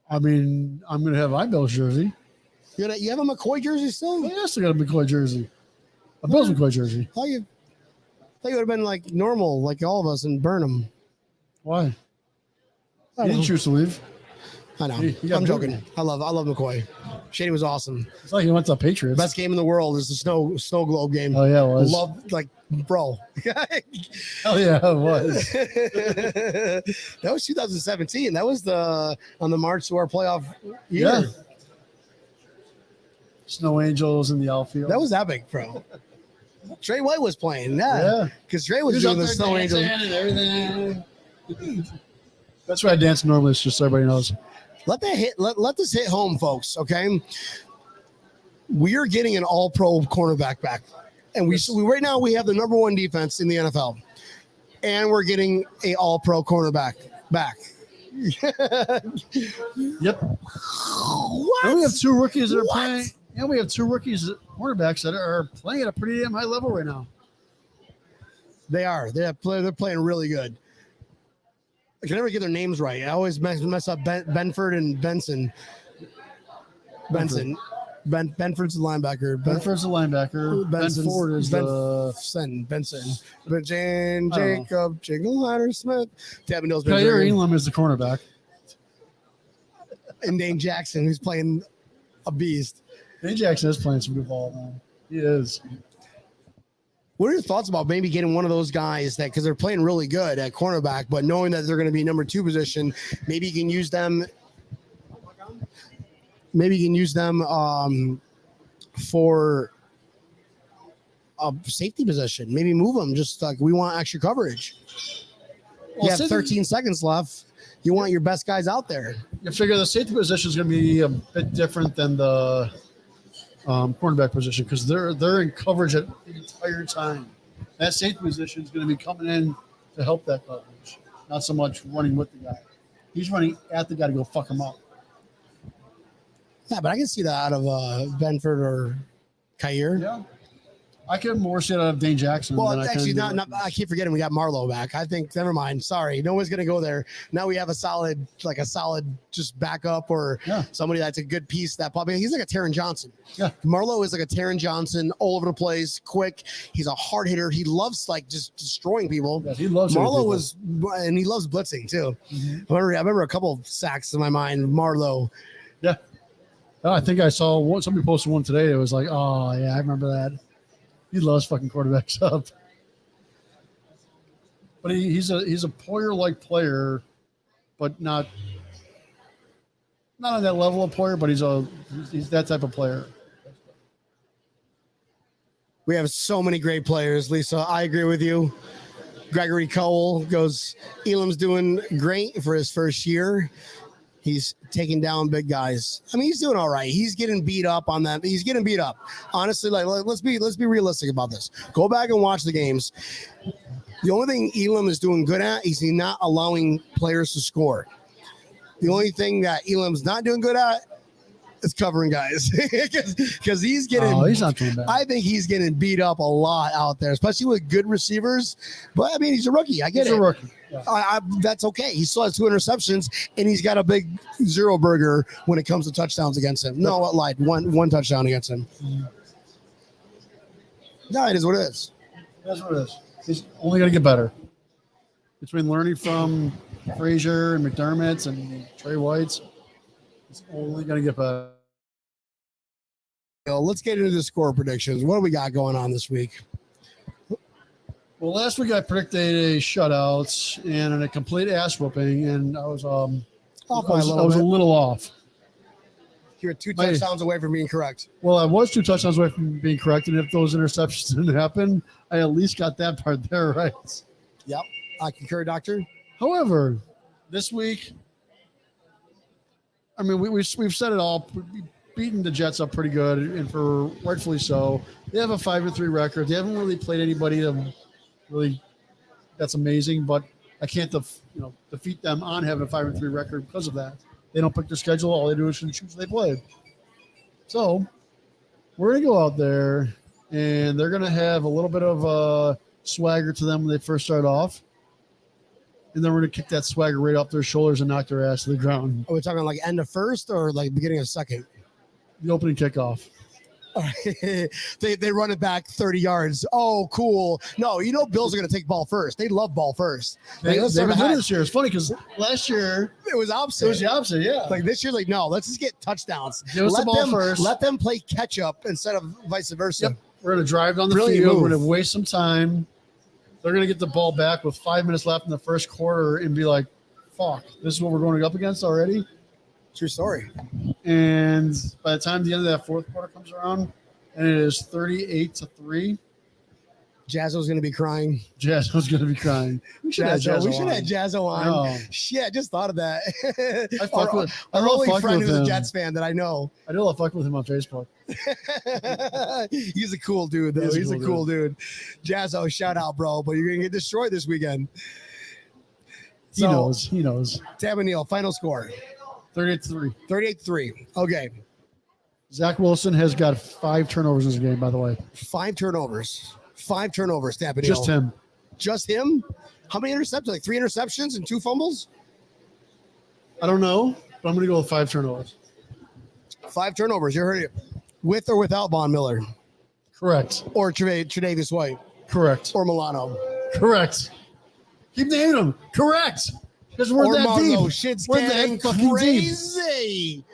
Speaker 2: I mean, I'm going to have my Bills jersey.
Speaker 3: You have a McCoy jersey still?
Speaker 2: I still got a McCoy jersey. A Bills McCoy jersey.
Speaker 3: Thought you would have been like normal, like all of us, and burn them.
Speaker 2: Why? He
Speaker 3: I
Speaker 2: didn't
Speaker 3: know.
Speaker 2: choose to leave.
Speaker 3: I know.
Speaker 2: He got
Speaker 3: I'm joking.
Speaker 2: booted.
Speaker 3: I love McCoy. Shady was awesome.
Speaker 2: It's like he went to the Patriots.
Speaker 3: Best game in the world is the snow globe game.
Speaker 2: Oh yeah, it was.
Speaker 3: Love, like, bro.
Speaker 2: Oh yeah, it was.
Speaker 3: That was 2017. That was on the march to our playoff year.
Speaker 2: Yeah. Snow Angels in the outfield.
Speaker 3: That was epic, bro. Trey White was playing. Yeah. Because Trey was
Speaker 2: He
Speaker 3: doing
Speaker 2: out
Speaker 3: the
Speaker 2: there
Speaker 3: Snow Angels.
Speaker 2: dancing and everything. That's why I dance normally. It's just so everybody knows.
Speaker 3: Let this hit home, folks. Okay, we are getting an All-Pro cornerback back, and we right now we have the number 1 defense in the NFL, and we're getting a All-Pro cornerback back.
Speaker 2: Yep.
Speaker 3: What?
Speaker 2: And we have 2 rookies that are
Speaker 3: What?
Speaker 2: playing. And we have 2 rookies, quarterbacks that are playing at a pretty damn high level right now.
Speaker 3: They are. They're playing really good. I can never get their names right. I always mess up Benford and Benson. Benford's the linebacker.
Speaker 2: Benford's the linebacker. Ben Ford is the.
Speaker 3: Benson. But Jane,
Speaker 2: I don't
Speaker 3: Jacob, Jingleheimer Smith. Tabby knows
Speaker 2: Kyer Elam is the cornerback.
Speaker 3: and Dane Jackson, who's playing a beast.
Speaker 2: Dane Jackson is playing some good ball, man. He is.
Speaker 3: What are your thoughts about maybe getting one of those guys that, because they're playing really good at cornerback, but knowing that they're going to be number 2 position, maybe you can use them. Maybe you can use them for a safety position. Maybe move them. Just like we want extra coverage.
Speaker 2: Well,
Speaker 3: You have 13 seconds left. You want your best guys out there.
Speaker 2: You figure the safety position is going to be a bit different than the cornerback position because they're in coverage at the entire time. That safety position is going to be coming in to help that coverage, not so much running with the guy. He's running at the guy to go fuck him up.
Speaker 3: Yeah, but I can see that out of Benford or Kyer.
Speaker 2: Yeah, I can more see it out of Dane Jackson.
Speaker 3: Well,
Speaker 2: than I
Speaker 3: actually,
Speaker 2: can
Speaker 3: not. I keep forgetting we got Marlowe back. I think. Never mind. Sorry, no one's gonna go there. Now we have a solid just backup or somebody that's a good piece. That probably he's like a Taron Johnson.
Speaker 2: Yeah,
Speaker 3: Marlowe is like a Taron Johnson, all over the place, quick. He's a hard hitter. He loves like just destroying people.
Speaker 2: Yeah, he loves
Speaker 3: Marlowe and he loves blitzing too.
Speaker 2: Mm-hmm.
Speaker 3: I remember a couple of sacks in my mind. Marlowe.
Speaker 2: Yeah. Oh, I think I saw somebody posted one today. It was like, oh yeah, I remember that. He loves fucking quarterbacks up. But he's a Poyer-like player, but not on that level of player, but he's that type of player.
Speaker 3: We have so many great players, Lisa. I agree with you. Gregory Cole goes, Elam's doing great for his first year. He's taking down big guys. I mean, he's doing all right. He's getting beat up on them. He's getting beat up. Honestly, like let's be realistic about this. Go back and watch the games. The only thing Elam is doing good at is he's not allowing players to score. The only thing that Elam's not doing good at is covering guys because he's getting.
Speaker 2: Oh, he's not doing bad.
Speaker 3: I think he's getting beat up a lot out there, especially with good receivers. But I mean, he's a rookie. I get it.
Speaker 2: He's a rookie. Yeah.
Speaker 3: That's okay. He still has 2 interceptions, and he's got a big zero burger when it comes to touchdowns against him. No, I lied. One touchdown against him. No, it is what it is.
Speaker 2: That's what it is. He's only going to get better. Between learning from Frazier and McDermott's and Trey White's, he's only going to get better.
Speaker 3: Let's get into the score predictions. What do we got going on this week?
Speaker 2: Well, last week I predicted a shutout and a complete ass whooping, and I was
Speaker 3: Off by
Speaker 2: a little off.
Speaker 3: You're 2 touchdowns away from being correct.
Speaker 2: Well, I was 2 touchdowns away from being correct, and if those interceptions didn't happen, I at least got that part there right.
Speaker 3: Yep, I concur, Doctor.
Speaker 2: However, this week, I mean, we've said it all. We've beaten the Jets up pretty good, and for rightfully so. They have a 5-3 record. They haven't really played anybody that's amazing, but I can't defeat them on having a 5-3 record because of that. They don't pick their schedule. All they do is choose they play. So we're gonna go out there, and they're gonna have a little bit of swagger to them when they first start off, and then we're gonna kick that swagger right off their shoulders and knock their ass to the ground.
Speaker 3: Are we talking like end of first or like beginning of second?
Speaker 2: The opening kickoff.
Speaker 3: they run it back 30 yards. Oh, cool. No, Bills are going to take ball first. They love ball first.
Speaker 2: They've been doing this year. It's funny because last year
Speaker 3: it was opposite.
Speaker 2: It was the opposite, yeah.
Speaker 3: Like this year, no, let's just get touchdowns.
Speaker 2: Give us the ball first.
Speaker 3: Let them play catch up instead of vice versa.
Speaker 2: Yep. We're going to drive down the field. We're going to waste some time. They're going to get the ball back with 5 minutes left in the first quarter and be like, fuck, this is what we're going up against already?
Speaker 3: True story.
Speaker 2: And by the time the end of that fourth quarter comes around, and it is 38-3.
Speaker 3: Jazzo's going to be crying.
Speaker 2: Jazzo's going to be crying.
Speaker 3: We should have Jazzo on.
Speaker 2: No.
Speaker 3: Shit, I just thought of that.
Speaker 2: Our
Speaker 3: only friend who's a Jets fan that I know.
Speaker 2: I do love fucking with him on Facebook.
Speaker 3: He's a cool dude, though. He's a cool dude. Jazzo, shout out, bro. But you're going to get destroyed this weekend.
Speaker 2: He knows.
Speaker 3: Tab and Neil, final score.
Speaker 2: 38-3.
Speaker 3: 38-3. Okay.
Speaker 2: Zach Wilson has got 5 turnovers in this game, by the way.
Speaker 3: 5 turnovers. 5 turnovers, Tab and Neil.
Speaker 2: Just him.
Speaker 3: Just him? How many interceptions? Like 3 interceptions and 2 fumbles?
Speaker 2: I don't know, but I'm going to go with 5 turnovers.
Speaker 3: 5 turnovers. You heard it. With or without Von Miller?
Speaker 2: Correct.
Speaker 3: Or Tre'Davious White?
Speaker 2: Correct.
Speaker 3: Or Milano?
Speaker 2: Correct. Keep naming them. Correct. Because we're that deep.
Speaker 3: Shit's
Speaker 2: we're
Speaker 3: getting
Speaker 2: that fucking
Speaker 3: crazy.
Speaker 2: Deep.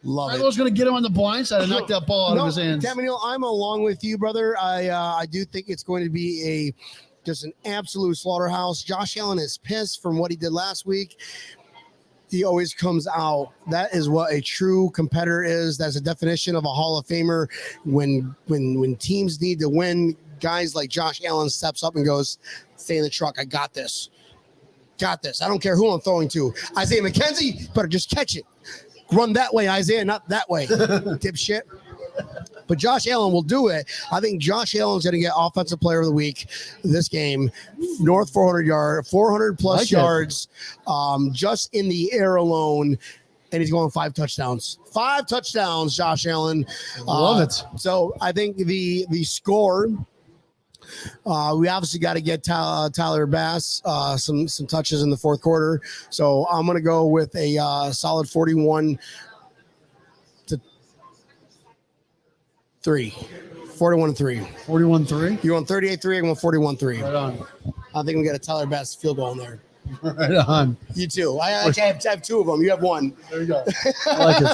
Speaker 3: Love it.
Speaker 2: I was going to get him on the blind side and knock that ball out of his hands.
Speaker 3: Daniel, I'm along with you, brother. I do think it's going to be just an absolute slaughterhouse. Josh Allen is pissed from what he did last week. He always comes out. That is what a true competitor is. That's a definition of a Hall of Famer. When teams need to win, guys like Josh Allen steps up and goes, "Stay in the truck. I got this. Got this. I don't care who I'm throwing to. Isaiah McKenzie, better just catch it. Run that way, Isaiah, not that way, dipshit." But Josh Allen will do it. I think Josh Allen's going to get Offensive Player of the Week this game. North 400 plus yards, just in the air alone. And he's going 5 touchdowns. 5 touchdowns, Josh Allen.
Speaker 2: Love it.
Speaker 3: So I think the score, we obviously got to get Tyler Bass some touches in the fourth quarter. So I'm going to go with a solid 41-3. 41-3.
Speaker 2: 41-3.
Speaker 3: You want 38-3? I'm going 41-3.
Speaker 2: Right on.
Speaker 3: I think we got a Tyler Bass field goal in there.
Speaker 2: Right on.
Speaker 3: You too. I have 2 of them. You have 1.
Speaker 2: There you go. I like it.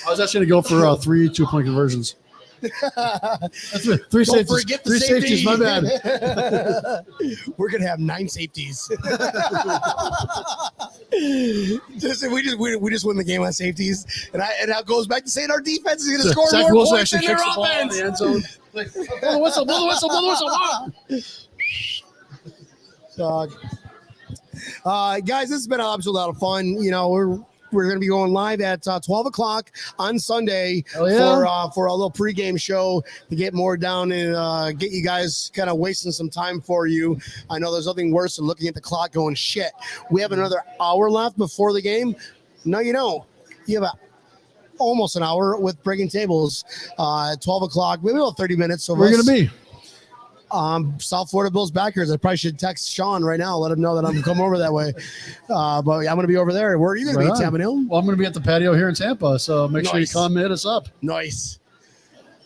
Speaker 2: I was actually going to go for 3 2-point conversions. That's it. 3 safeties.
Speaker 3: Forget the
Speaker 2: 3 safeties. My bad.
Speaker 3: We're gonna have 9 safeties. We just win the game on safeties, and that goes back to saying our defense is gonna score more points than their offense.
Speaker 2: The end zone. Like, blow the whistle. Blow the whistle. Blow the whistle.
Speaker 3: Guys, this has been an absolute lot of fun. We're going to be going live at 12 o'clock on Sunday for a little pregame show to get more down and get you guys kind of wasting some time for you. I know there's nothing worse than looking at the clock going, shit, we have another hour left before the game. No, you don't. You have almost an hour with breaking tables at 12 o'clock, maybe about 30 minutes. So
Speaker 2: we're going to be
Speaker 3: South Florida Bills backers. I probably should text Sean right now, let him know that I'm coming over that way. But I'm going to be over there. Where are you going to be, Tabanil?
Speaker 2: Well, I'm going to be at the patio here in Tampa, so make sure you come hit us up.
Speaker 3: Nice.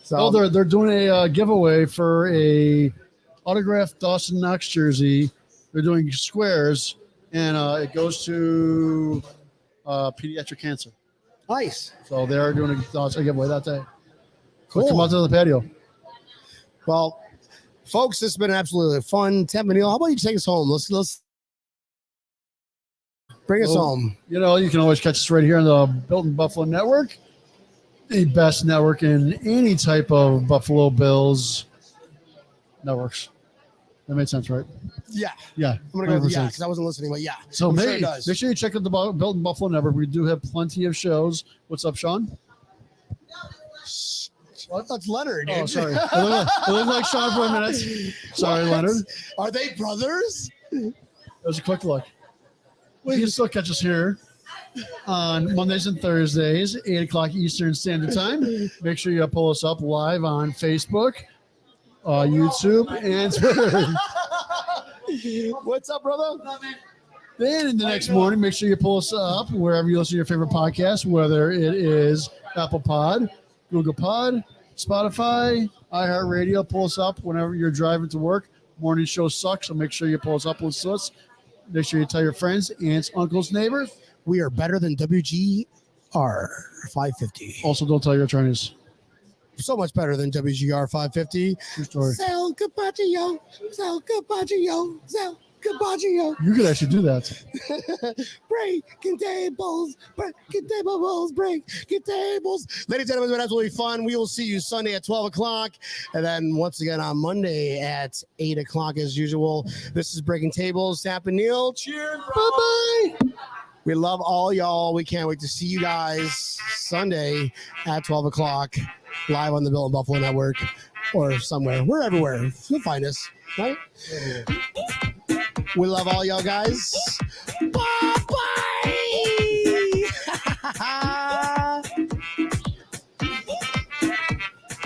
Speaker 3: So
Speaker 2: they're doing a giveaway for a autographed Dawson Knox jersey. They're doing squares, and it goes to pediatric cancer.
Speaker 3: Nice.
Speaker 2: So they are doing a giveaway that day.
Speaker 3: Cool.
Speaker 2: So come out to the patio.
Speaker 3: Well, folks, this has been absolutely fun. Tabanil, how about you take us home? Let's bring us home.
Speaker 2: You can always catch us right here on the Built in Buffalo Network, the best network in any type of Buffalo Bills networks. That made sense, right?
Speaker 3: Yeah.
Speaker 2: Yeah.
Speaker 3: I'm going to go with because I wasn't listening, but yeah.
Speaker 2: So make sure you check out the Built in Buffalo Network. We do have plenty of shows. What's up, Sean?
Speaker 3: Well, that's Leonard.
Speaker 2: Oh, sorry. It looked like Sean for a minute. Sorry, Leonard.
Speaker 3: Are they brothers?
Speaker 2: That was a quick look. Well, you can still catch us here on Mondays and Thursdays, 8 o'clock Eastern Standard Time. Make sure you pull us up live on Facebook, YouTube, and Twitter.
Speaker 3: What's up, brother?
Speaker 2: Then in the next morning, make sure you pull us up wherever you listen to your favorite podcast, whether it is Apple Pod, Google Pod, Spotify, iHeartRadio. Pull us up whenever you're driving to work. Morning show sucks, so make sure you pull us up with us. Make sure you tell your friends, aunts, uncles, neighbors.
Speaker 3: We are better than WGR 550.
Speaker 2: Also, don't tell your attorneys.
Speaker 3: So much better than WGR 550.
Speaker 2: True story.
Speaker 3: Sal Capaccio, Sal Capaccio, Sal Capaccio.
Speaker 2: You could actually do that.
Speaker 3: Breaking tables, breaking tables, breaking tables. Ladies and gentlemen, it's been absolutely fun. We will see you Sunday at 12 o'clock. And then once again on Monday at 8 o'clock as usual. This is Breaking Tables. Tap and Neil. Cheers. Bye-bye. We love all y'all. We can't wait to see you guys Sunday at 12 o'clock live on the Bill and Buffalo Network or somewhere. We're everywhere. You'll find us, right? We love all y'all guys. Bye-bye.